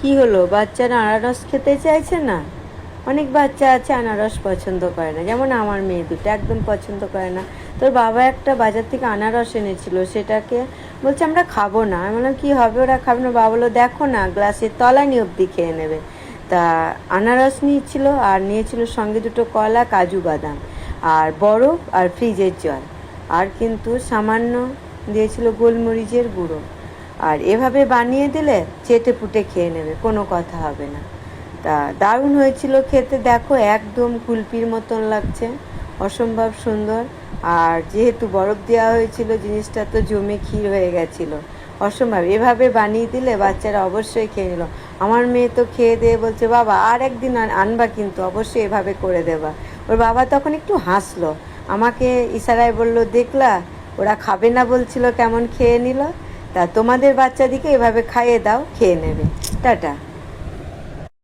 কি হলো, বাচ্চারা আনারস খেতে চাইছে না? অনেক বাচ্চা আছে আনারস পছন্দ করে না, যেমন আমার মেয়ে দুটো একদম পছন্দ করে না। তোর বাবা একটা বাজার থেকে আনারস এনেছিল, সেটাকে বলছে আমরা খাবো না। আমি বললাম কী হবে, ওরা খাবে না? বাবা বললো দেখো না, গ্লাসের তলানি অবধি খেয়ে নেবে। তা আনারস নিয়েছিল, আর নিয়েছিল সঙ্গে দুটো কলা, কাজু বাদাম, আর বরফ, আর ফ্রিজের জল, আর কিন্তু সামান্য দিয়েছিল গোলমরিচের গুঁড়ো। আর এভাবে বানিয়ে দিলে চেটে পুটে খেয়ে নেবে, কোনো কথা হবে না। তা দারুণ হয়েছিল খেতে, দেখো একদম কুলপির মতন লাগছে, অসম্ভব সুন্দর। আর যেহেতু বরফ দেওয়া হয়েছিল, জিনিসটা তো জমে ক্ষীর হয়ে গেছিলো, অসম্ভব। এভাবে বানিয়ে দিলে বাচ্চারা অবশ্যই খেয়ে নিল। আমার মেয়ে তো খেয়ে দিয়ে বলছে বাবা আর একদিন আনবা, কিন্তু অবশ্যই এভাবে করে দেবা। ওর বাবা তখন একটু হাসলো, আমাকে ইশারায় বলল দেখলা ওরা খাবে না বলছিল, কেমন খেয়ে নিল। তা তোমাদের বাচ্চাদিকে এভাবে খাইয়ে দাও, খেয়ে নেবে। টাটা।